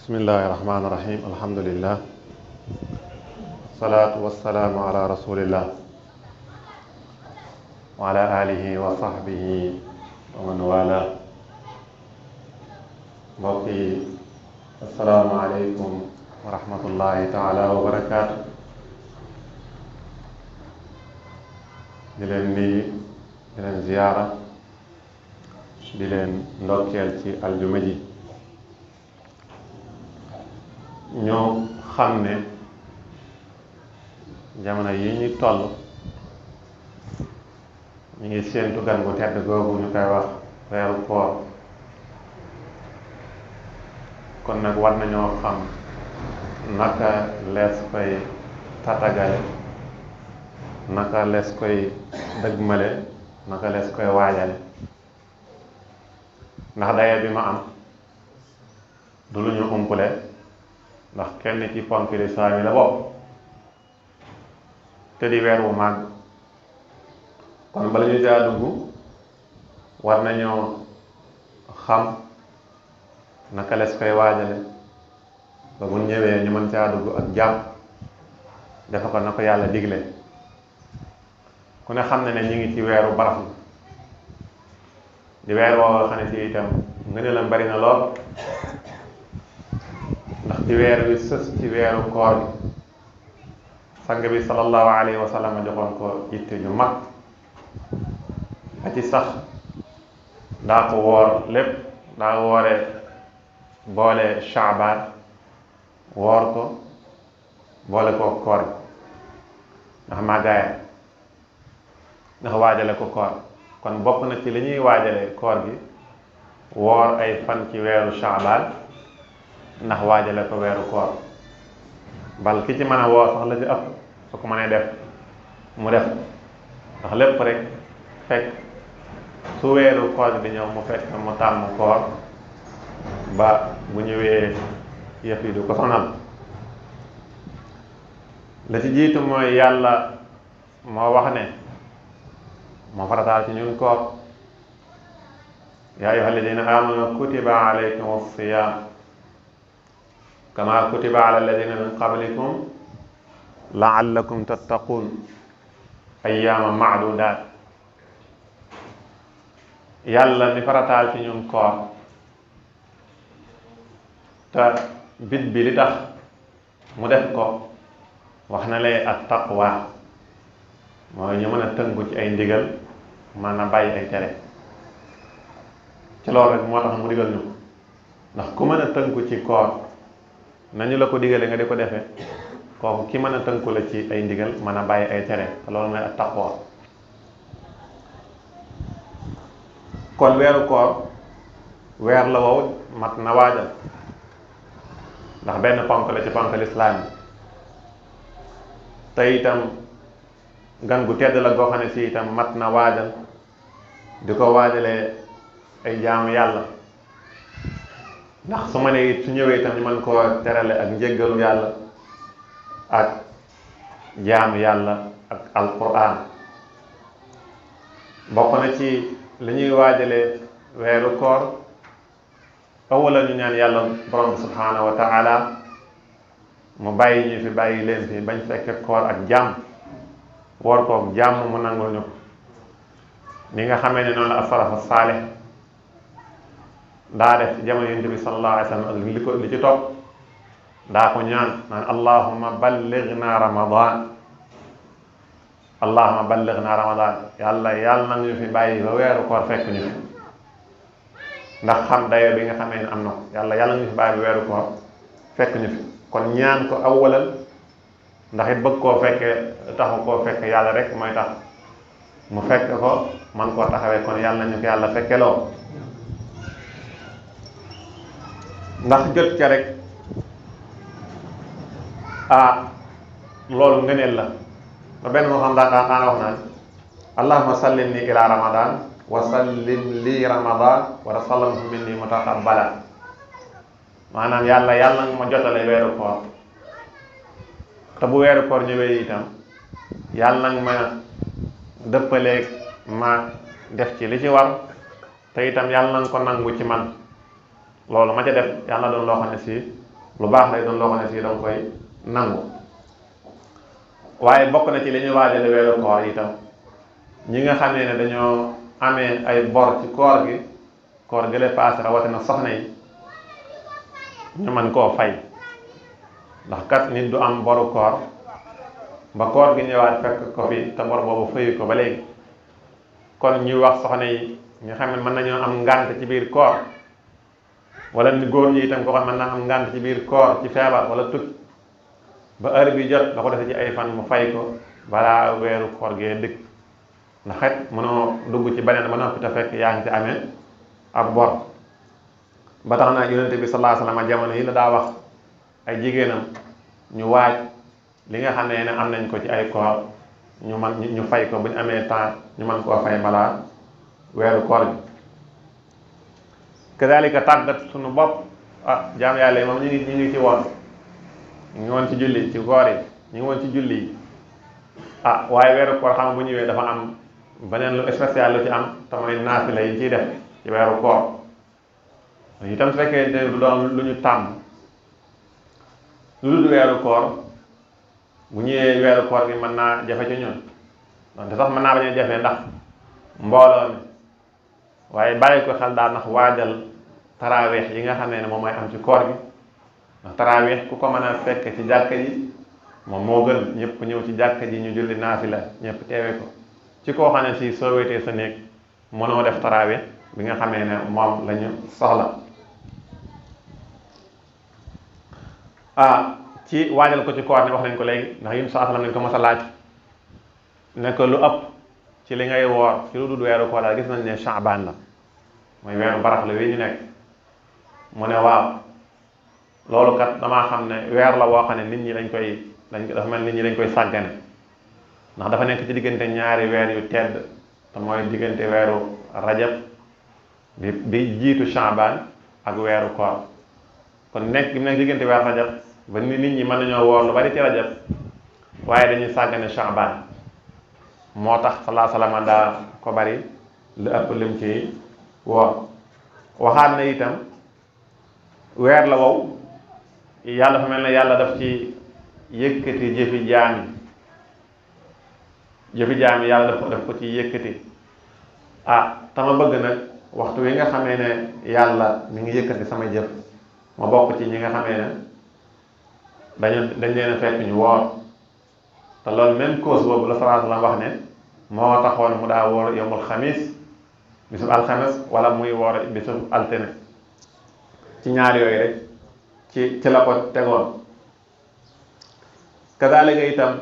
bismillahi rahmaani rahim alhamdulillah salaatu wassalaamu ala rasulillah wa ala alihi wa sahbihi wa man wala. mbokk yi assalaamu aleykum wa rahmatullahi taala wa barakaatu. di leen nuyu di leen ziyaara di leen ndokkeel ci aljuma ji. ñoo xam ne jamono yi ñu toll ñu ngi séentu gan gu tedd googu ñu koy wax weeru koor. kon nag war nañoo xam naka lees koy tatagale, naka lees koy dëgmale, naka lees koy waajale. ndax daye bi ma am du lu ñu umpule, ndax kenn ci ponk lislaam yi la bokk te di weer wu màgg. kon bala ñu caa dugg war nañoo xam naka les koy waajale ba bu ñëwee ñu mën caa dugg ak jàmm dafa ko na ko yàlla digle. ku ne xam ne ne ñu ngi ci weeru barax di weer woo xam ne si itam ngëneelam bari na lool, ndax di weer wi sës ci weeru koor gi. sang bi sallallahu alayhi wa sallam joxoon ko yitte ju mag a ci sax daa ko woor lépp, daa woore boole Shaabaan woor ko boole ko koor gi ndax màggaayam, ndax waajale ko koor. kon bokk na ci li ñuy waajale koor gi woor ay fan ci weeru Shaabaan ndax waajale ko weeru koor. bal ki ci mën a woor sax la ci ëpp su ko mënee def mu def, ndax lépp rek fekk su weeru koor bi ñëw mu fekk mu tàmm koor ba bu ñëwee yëf yi du ko sonal. la ci jiitu mooy yàlla moo wax ne moo farataal ci ñun koor. yaa ayyuha alladina amanu kutiba alaykum as-siyam kama kutiba ala alladina min qablikum laallakum tattaqun ayyaama maadudaat. yàlla mi farataal ci ñun koor te bit bi li tax mu def ko wax na lee ak taqwa mooy ñu mën a tënku ci ay ndigal, mën a bàyyi ay tere. ci loolu rek moo tax mu digal ñu ko, ndax ku mën a tënku ci koor nañu la ko digale nga di ko defee, kooku ki mën a tënku la ci ay ndigal mën a bàyyi ay tere. loolu mooy ak taqwa. kon weeru koor weer la wow mat na waajal, ndax benn ponk la ci ponk lislaam yi. te itam gan gu tedd la goo xam ne si itam mat na waajal, di ko waajalee ay jaamu yàlla. ndax su ma nee su ñëwee itam ñu mën koo terale ak njéggalu yàlla ak jaamu yàlla ak alquran. bokk na ci li ñuy waajalee weeru koor awala ñu ñaan yàlla borom bi subhanahu wa taala mu bàyyi ñu fi bàyyi leen fi bañ fekke koor ak jàmm, woor koog jàmm mu nangul ñu ko. ni nga xamee ne noonu la as-salafu saalih daa def ci jamono yonent bi sallallahu alayhi wa sallam ak li ci topp daa ko ñaan naan allahumma ballighna ramadan, allahumma ballighna ramadan. yàlla nag ñu fi bàyyi ba weeru koor fekk ñu fi, ndax xam dayo bi nga xamee ne am na ko. yàlla ñu fi bàyyi ba weeru koor fekk ñu fi. kon ñaan ko awwalal, ndax it bëgg koo fekke taxu koo fekk yàlla rek mooy tax mu fekk ko man koo taxawee. kon yàlla nañu ko yàlla fekke loo, ndax jot ca rek loolu ngëneel la. ba benn moo xam daan wax naan allahumma sallim ni ila ramadan wa sallim li ramadan wa sallamhu minni mutaqabbala. maanaam yàlla nga ma jotale weeru koor, te bu weeru koor ñëwee itam yàlla nga ma dëppaleeg ma def ci li ci war, te itam yàlla nga ko nangu ci man. loolu ma ca def yàlla doon loo xam ne si lu baax lay doon loo xam ne si danga koy nangu. waaye bokk na ci li ñuy waajale weeru koor itam ñi nga xamee ne dañoo amee ay bor ci koor gi, koor gële paase rawatina soxna yi, ñu mën koo fay. ndax kat nit du am boru koor ba koor gi ñëwaat fekk ko fi te bor boobu fayu ko ba léegi. kon ñuy wax soxna yi nga xam ne mën nañoo am ngànt ci biir koor, wala ni góor ñi itam ko xam mën naa am ngànt ci biir koor ci feebar wala tukki, ba heure bi jot la ko defee ci ay fan mu fay ko balaa weeru koor gee dëkk. ndax xet mënoo dugg ci beneen ba noppi te fekk yaa ngi ci amee ab bor. ba tax na yonente bi sallallahu alayhi wasallam jamono yi la daa wax ay jigéenam ñu waaj li nga xam ne am nañ ko ci ay koor ñu fay ko bu ñu amee temps ñu mën koo fay balaa weeru koor gi. kadalika tàggat suñu bopp jaam yàlla yi moom ñu ngi ci woon, ñu ngi woon ci julli ci koor yi, ñu ngi woon ci julli yi waaye weeru koor xam bu ñëwee dafa am beneen lu spécial lu ci am te mooy naafila yi ciy def ci weeru koor. itam su fekkee ne du doon lu ñu tàmm lu dul weeru koor, bu ñëwee weeru koor gi mën naa jafe ci ñun, donte sax mën naa bañ a jafe ndax mbooloo mi, waaye bàyyi ko xel daal ndax waajal taraaweex yi nga xam ne moom mooy am ci koor gi. ndax taraaweex ku ko mën a fekk ci jàkka ji moom moo gën ñëpp ñëw ci jàkka ji ñu julli naafila ñëpp teewe ko. ci koo xam ne si soo wéetee sa néeg mënoo def taraaweex bi nga xamee ne moom la ñu soxla. ci waajal ko ci koor ne wax nañ ko léegi, ndax yim saa salaam nañ ko mos a laaj ne ko lu ëpp ci li ngay woor ci lu dul weeru koor daal gis nañ ne Sha'ban la, mooy weeru barax la wi ñu nekk. mu ne waaw loolu kat damaa xam ne weer la woo xam ne nit ñi dafa mel nit ñi dañ koy sàggane, ndax dafa nekk ci diggante ñaari weer yu tedd te mooy diggante weeru rajab bi jiitu Sha'ban ak weeru koor. kon nekk diggante weer rajab ba nit ñi mën nañoo woor lu bari ci rajab waaye dañuy sàggane Sha'ban, moo tax sallallahu alayhi wasallam daa ko bari lu ëpp lim ci woor. waxaat na itam weer la wow yàlla fa mel ne yàlla daf ci yëkkati jëfi jaam yi yàlla daf ko ci yëkkati. tama bëgg nag waxtu wi nga xamee ne yàlla mi ngi yëkkati sama jëf ma bokk ci ñi nga xamee ne dañ leen a fekk ñu woor. te loolu même cause boobu la sallallahu alayhi wasallam wax ne moo taxoon mu daa woor yomul xamis, bisub alxames, wala muy woor bisub altine. ci ñaar yooyu rek ci la ko tegoon. kadaalika itam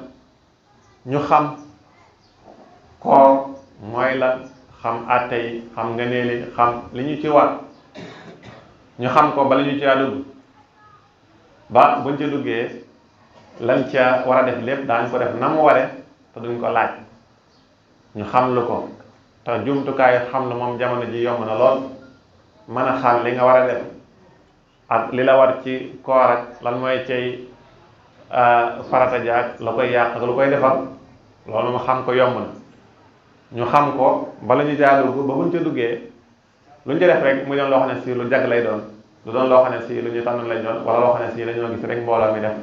ñu xam koor mooy la, xam àtte yi, xam ngëneeli, xam li ñu ci war, ñu xam ko bala ñu ci dugg, ba buñ ci duggee lañ ca war a def lépp daañ ko def na mu ware te duñ ko laaj. ñu xam lu ko te jumtukaay xam lu moom jamono ji yomb na lool. mën a xam li nga war a def ak li la war ci koor ak lan mooy cay farata jaag la koy yàq ak lu koy defar, loolu mu xam ko yomb na. ñu xam ko bala ñu caa dugg ba buñ ca duggee luñ ca def rek mu doon loo xam ne si lu jag lay doon, lu doon loo xam ne si lu ñu tànn lañ doon, wala loo xam ne si dañoo gis rek mbooloo mi def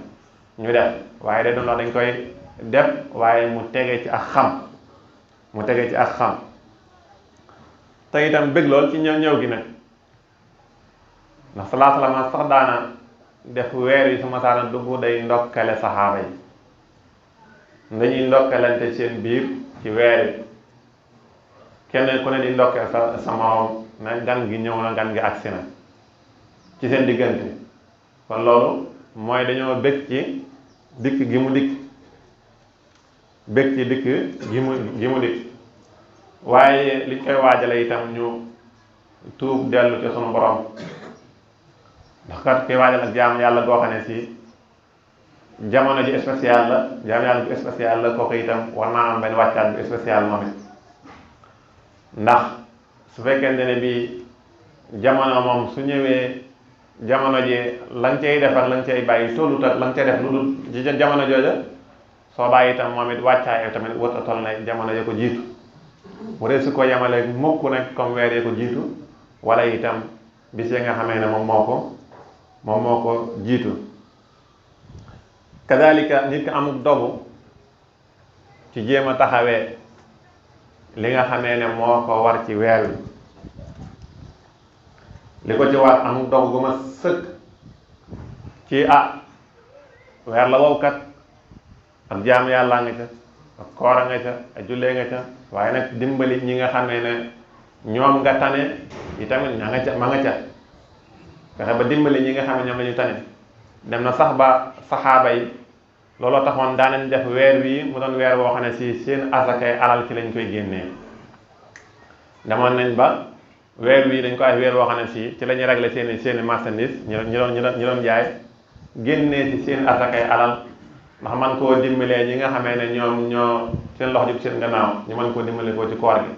ñu def, waaye day doon loo dañ koy def waaye mu tegee ci ak xam, te itam bëgg lool ci ñëw gi nag. ndax sallallahu alayhi wasallam sax daana def weer yi su ma saana dugg day ndokkale saxaaba yi, dañuy ndokkalante seen biir ci weer yi, kenn ku ne di ndokkee sa morom na gan gi ñëw na, gan gi agsi na ci seen diggante. kon loolu mooy dañoo bëgg ci dikk gi mu dikk, waaye liñ koy waajale itam ñu tuub dellu ci sunu borom. ndax kat koy waajal ak jaam yàlla goo xam ne si jamono ji spécial la, jaam yàlla bu spécial la, kooku itam war naa am benn wàccaat bu spécial moom it. ndax su fekkente ne bi jamono moom su ñëwee jamono ji lañ cay defar lañ cay bàyyi tollut ak lañ cay def lu dul ci jamono jooja, soo bàyyi itam moom it wàccaay tamit wut a toll na jamono ya ko jiitu. bu dee su ko yemale mukk nag comme weer ya ko jiitu, wala itam bis ya nga xamee ne moom moo ko moom moo ko jiitu. kadalika nit ki amuk dogu ci jéem a taxawee li nga xamee ne moo ko war ci weer wi, li ko ci war amuk dogu gu ma sëkk ci weer la wow kat ak jaam yàlla nga ca ak koora nga ca ak jullee nga ca, waaye nag dimbali ñi nga xamee ne ñoom nga tane yi tamit ña nga ca ma nga ca, fexe ba dimbali ñi nga xam ne ñoom la ñu tane. dem na sax ba saxaaba yi looloo taxoon daanañ def weer wi mu doon weer boo xam ne si seen asakay alal ci lañ koy génnee. demoon nañ ba weer wi dañ ko ay weer boo xam ne si ci la ñuy régler seeni marchandise ñu doon jaay génnee ci seen asakay alal ndax man koo dimbalee ñi nga xamee ne ñoom ñoo seen loxo jub seen gannaaw ñu mën koo dimbale koo ci koor gi.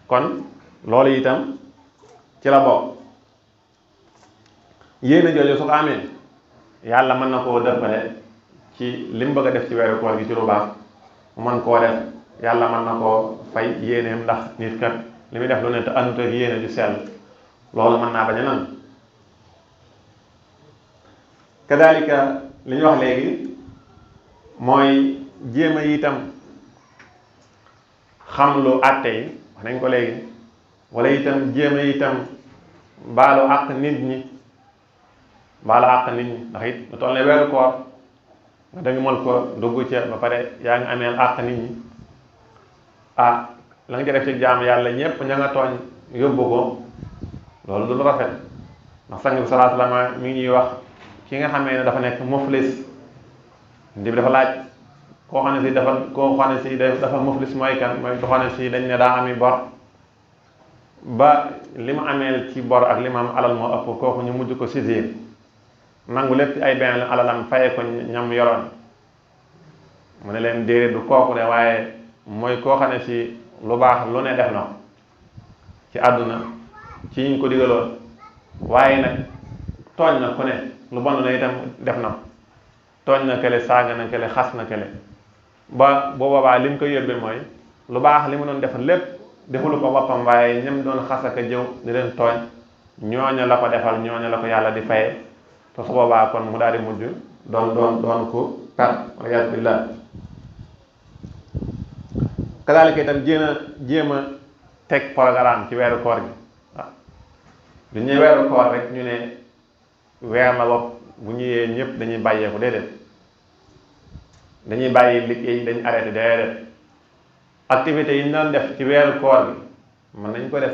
kon loolu itam ci la bokk. yéene jooju su ko amee yàlla mën na koo dëppale ci li mu bëgg a def ci weeru koor gi ci lu baax mu mën koo def, yàlla mën na koo fay yéeneem, ndax nit kat li muy def lu ne te àndut ak yéene ju sell loolu mën naa bañ a nan. kadalika li ñu wax léegi mooy jéem a itam xam lu àtte yi wax nañ ko léegi, wala itam jéem a itam baalu àq nit ñi ndax it lu toll ne weeru koor nga danga mën ko dugg ca ba pare yaa ngi ameel àq nit ñi la nga ca def ci jaam yàlla ñépp ña nga tooñ yóbbu ko, loolu du lu rafet. ndax sang bi sallallahu alayhi wa sallam mi ngi ñuy wax ki nga xamee ne dafa nekk muflis, ndi bi dafa laaj koo xam ne si dafa muflis mooy kan, mooy koo xam ne si dañ ne daa ami bor ba li mu ameel ci bor ak li mu am alal moo ëpp, kooku ñu mujj ko saisir nangu lépp ay benn alalam faye ko ñam yoroon. mu ne leen déedéet du kooku de, waaye mooy koo xam ne si lu baax lu ne def na ci àdduna ci ñu ko digaloon, waaye nag tooñ na ku ne, lu bon na itam def na tooñ na kële, saaga na kële, xas na kële, ba boo boobaa li mu ko yóbbee mooy lu baax li mu doon def lépp defulu ko boppam, waaye ñam doon xas ak jëw di leen tooñ ñooña la ko defal, ñooña la ko yàlla di faye, te su boobaa kon mu daal di mujj doon ko perte waliyaadu billah. kadaalika itam jéem a teg programme ci weeru koor gi. du ñuy weeru koor rek ñu ne weer la bopp bu ñëwee ñëpp dañuy bàyyeeku, déedéet dañuy bàyyi liggéey, dañuy arrêté, déedéet activités yi ñu doon def ci weeru koor gi mën nañ ko def,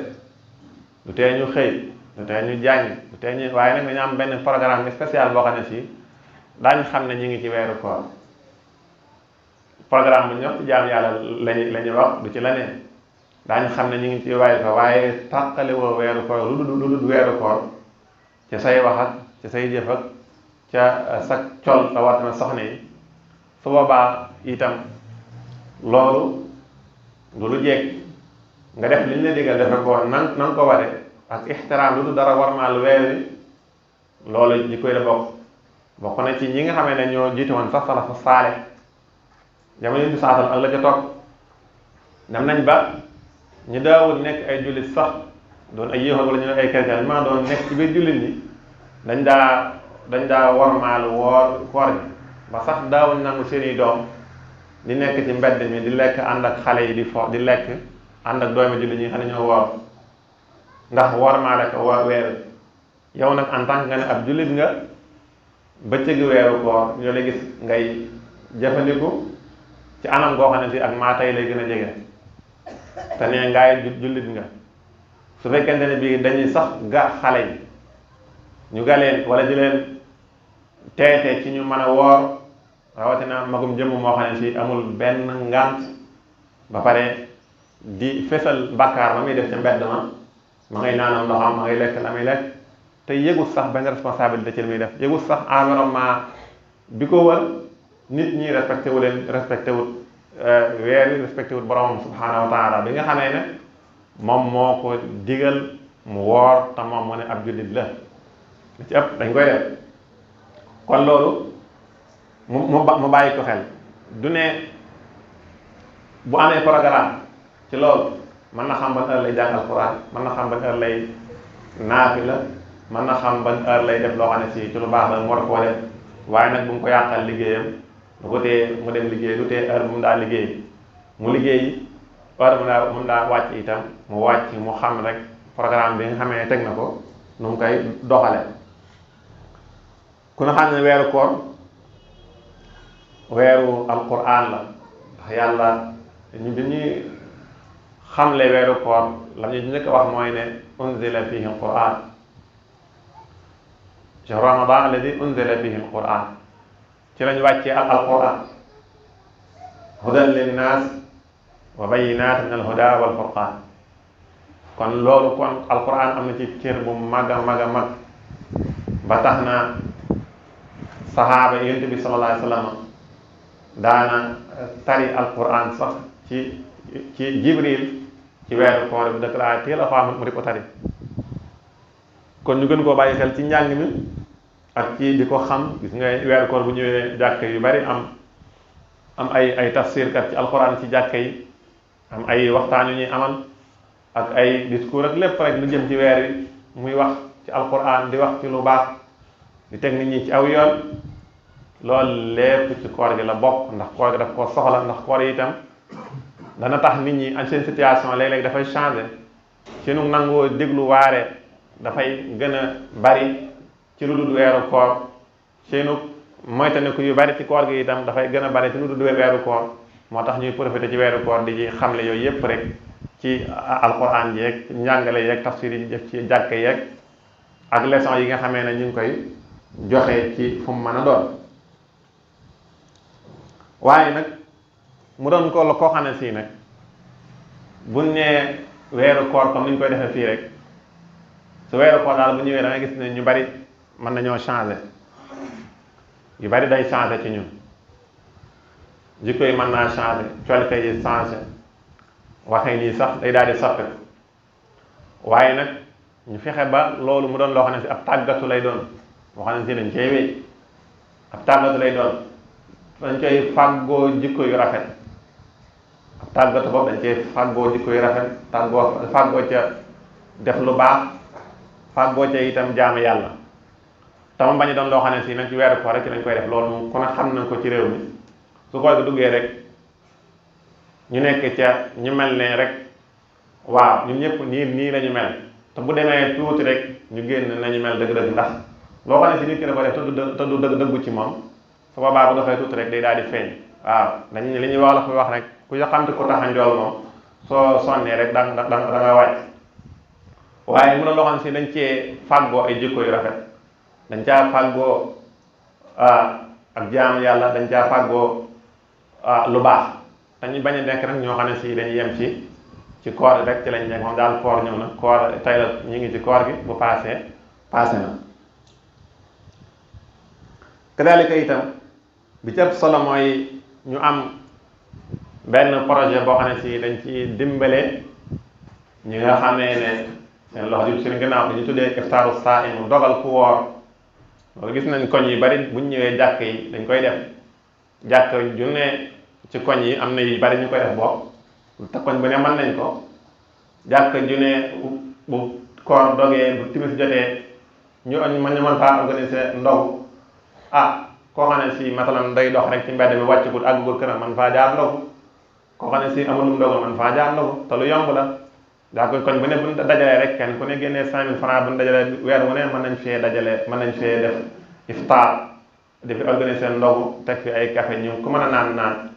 du tee ñu xëy, du tee ñu jàngi, du tee ñu, waaye nag dañu am benn programme spécial boo xam ne si daañu xam ne ñu ngi ci weeru koor. programme bu ñëw ci jaam yàlla la ñuy wax, du ci leneen, daañu xam ne ñu ngi ci weeru koor, waaye tàqale woo weeru koor lu dul weeru koor ci say wax ak ci say jëf ak ca sa col sa wat na soxna yi. su boobaa itam loolu du lu jekk nga def li ñu la digal defe ko nan ko ware ak ixtiraam lu du dara warmaal weer wi, loolu ñi koy da bokk na ci ñi nga xamee ne ñoo jiite woon sax salafu saale jamono yi ñu saasal ak la ca topp. dem nañ ba ñu daawul nekk ay jullit sax doon ay yéexal wala ñu ay chrétien maa doon nekk ci biir jullit ñi dañ daa warmaal woor koor gi ba sax daawuñ nangu seeni doom di nekk ci mbedd mi di lekk ànd ak xale yi di lekk ànd ak doomi jullit ñi xam ne ñoo woor ndax warmaale ko weer. yow nag en tant que nga ne ab jullit nga bëccëgu weeru koor ñoo la gis ngay jëfandiku ci anam goo xam ne si ak maa tey lay gën a jege te nee ngaay jullit nga. su fekkente ne bii dañuy sax ga xale yi ñu galeen wala di leen teete ci ñu mën a woor rawatina magum jëmm moo xam ne si amul benn ngant ba pare di fesal bàkkaar ma muy def ca mbedd ma ngay naanam ndoxam ma ngay lekk la muy lekk te yëgul sax benn responsabilité ci li muy def, yëgul sax environnement bi ko wër, nit ñi respecté wu leen, respecté wut weer wi, respecté wut boromam subhaanahu wa taala bi nga xamee ne moom moo ko digal mu woor te moom mu ne ab jullit la li ci ëpp dañ koy def. kon loolu mu bàyyi ko xel, du ne bu amee programme ci loolu mën na xam ban heure lay jàng alquran, mën na xam ban heure lay naafila, mën na xam ban heure lay def loo xam ne si ci lu baax la mu war koo def waaye nag bu mu ko yàqal liggéeyam bu ko tee mu dem liggéey du tee heure bu mu daa liggéey mu liggéey heure bu mu daa wàcc itam mu wàcc mu xam rek programme bi nga xamee teg na ko nu mu koy doxale ku na xam ne weeru koor weeru alquran la ndax yàlla ñu bi ñuy xamle weeru koor la ñu njëkk a wax mooy ne unzila fihi alquran shahru ramadan alladi unzila fihi alquran ci lañ wàccee alquran hudan linnas wa bayinat min alhuda wal furqan kon loolu kon alquran am na ci cër bu mag a mag a mag ba tax na sahaaba yonent bi sallallahu alayhi wa sallam daana tari alquran sax ci jibril ci weeru koor bi dëkk laa teel a faam mu di ko tari kon ñu gën koo bàyyi xel ci njàng mi ak ci di ko xam gis nga weeru koor bu ñëwee jàkk yu bari am ay tafsirkat ci alquran ci jàkk yi am ay waxtaan yu ñuy amal ak ay discours ak lépp rek lu jëm ci weer wi muy wax ci alquran di wax ci lu baax di teg nit ñi ci aw yoon loolu lépp ci koor gi la bokk ndax koor gi daf koo soxla ndax koor yi itam dana tax nit ñi ak seen situation léeg-léeg dafay changer seenu nangoo déglu waare dafay gën a bari ci lu dul weeru koor seenu moytandiku yu bari ci koor gi itam dafay gën a bari ci lu dul weeru koor moo tax ñuy profité ci weeru koor di ci xamle yooyu yépp rek ci alquran yeeg njàngale yeeg tafsir yi def ci jàkk yeeg ak leçon yi nga xamee ne ñu ngi koy joxe ci fu mu mën a doon waaye nag mu doon ko la koo xam ne sii nag buñ nee weeru koor comme ni ñu koy defee fii rek su weeru koor daal bu ñëwee da ngay gis ne ñu bari mën nañoo changer yu bari day changer ci ñun jikko yi mën naa changer colite yi changer waxee nii sax day daal di soppi waaye nag ñu fexe ba loolu mu doon loo xam ne si ab tàggatu lay doon boo xam ne si dañ cey wéy ab tàggatu lay doon dañ koy fàggoo jikko yu rafet ab tàggatu boobu dañ cey fàggoo jikko yu rafet fàggoo ca def lu baax fàggoo ca itam jaamu yàlla tama bañ a doon loo xam ne si nag ci weeru koor rek ci lañ koy def loolu moom ku ne xam nañ ko ci réew mi su koor gi duggee rek ñu nekk ca ñu mel ne rek waaw ñun ñëpp nii la ñu mel te bu demee tuuti rek ñu génn nañu mel dëgg-dëgg ndax loo xam ne si nit ki da ko def te du dëggu ci moom su boobaa bu doxee tuuti rek day daal di feeñ waaw dañ li ñuy wax la fi wax rek ku yo xamte ko tax a njool moom soo sonnee rek da nga wàcc waaye mu doon loo xam ne si dañ cee fàggoo ay jikko yu rafet dañ caa fàggoo ak jaamu yàlla dañ caa fàggoo lu baax dañuy bañ a nekk rek ñoo xam ne si dañuy yem ci koor rek ci lañ nekk moom daal koor ñëw na koor tey la ñu ngi ci koor gi bu passé na kadalika itam bi ci ëpp solo mooy ñu am benn projet boo xam ne si dañ ci dimbale ñi nga xamee ne seen loxo jub seen gannaaw dañu tuddee iftaaru saa'im dogal ku woor loolu gis nañ koñ yu bari buñ ñëwee jàkk yi dañ koy def jàkk ju ne ci koñ yi am na yu bari ñu koy def bokk te koñ bu ne mën nañ ko jàkk ju ne bu koor dogee bu timis jotee ñu mën faa organiser ndogu koo xam ne si matalan day dox rek ci mbedd mi wàccagul àggugul këram man faa jaar ndogu koo xam ne si amulum ndogu man faa jaar ndogu te lu yomb la daa koy koñ bu ne buñ dajalee rek kenn ku ne génnee 5000 francs buñ dajalee weer wu ne mën nañ fee def iftaar di fi organiser ndogu teg fi ay café ñu ku mën a naan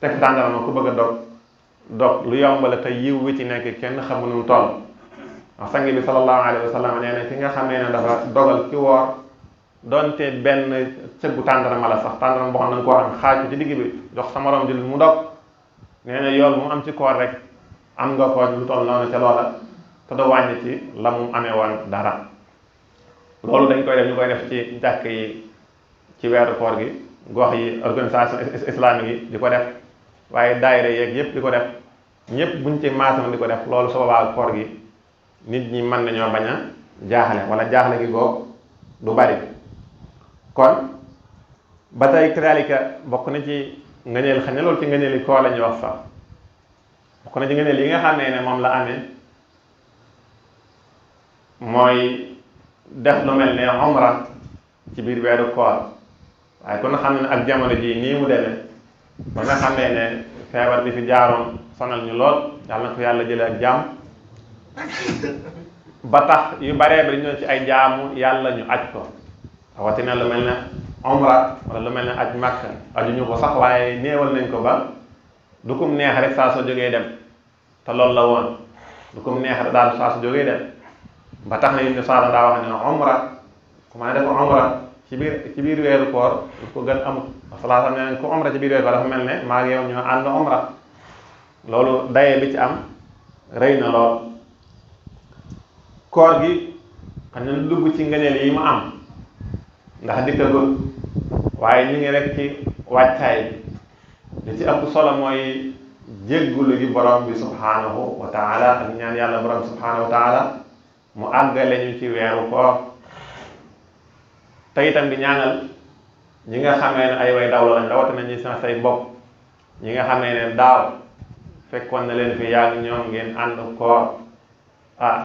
teg fi tàndarama ku bëgg a dog lu yomb la te yiw wi ci nekk kenn xamu nu mu toll wax sang bi sallallahu alayhi wa sallam nee na ki nga xamee ne dafa dogal ci woor doonte benn cëggu tàndarama la sax tàndarama boo xam ne nga koo am xaaj ci digg bi jox sa morom jullit mu dog nee na yool mu am ci koor rek am nga ko lu toll noonu ca loola te doo wàññi ci la mu amee woon dara loolu dañ koy def ñu koy def ci jàkk yi ci weeru koor gi gox yi organisation islamique yi di ko def waaye daayira yeeg yépp di ko def ñëpp buñ ci maasam di ko def loolu su boobaa koor gi nit ñi mën nañoo bañ a jaaxle wala jaaxle gi boobu du bari kon ba tey kadalika bokk na ci ngëneel xëy na loolu ci ngëneel yi koor la ñuy wax sax bokk na ci ngëneel yi nga xam ne moom la amee mooy def lu mel ne umra ci biir weeru koor waaye kon xam ne ak jamono ji nii mu demee ba nga xamee ne feebar bi fi jaaroon sonal ñu lool yàlla na ko yàlla jëlee ak jàmm ba tax yu baree bari ñoo ci ay jaamu yàlla ñu aj ko rawatina lu mel ne umra wala lu mel ne aj Makka aju ñu ko sax waaye néewal nañ ko ba du kum neex rek saa soo jógee dem te loolu la woon du kum neex rek daal saa su jógee dem ba tax na yu ne saala daa wax ne umra ku mën a def umra ci biir weeru koor lu ko gën amut salaa ne nañ ko umra ci biir weeru koor dafa mel ne maa ngi yow ñoo ànd umra loolu dayee bi ci am rëy na lool koor gi xam ne dugg ci ngëneel yi mu am ndax dikkagul waaye ñu ngi rek ci wàccaay bi li ci ëpp solo mooy jéggulu gi borom bi subhanahu wa taala ak ñaan yàlla borom bi subhanahu wa taala mu àggale ñu ci weeru koor te itam di ñaanal ñi nga xamee ne ay way dawla lañ rawatina ñi sa say bopp ñi nga xamee ne daaw fekkoon na leen fi yàgg ñoom ngeen ànd koor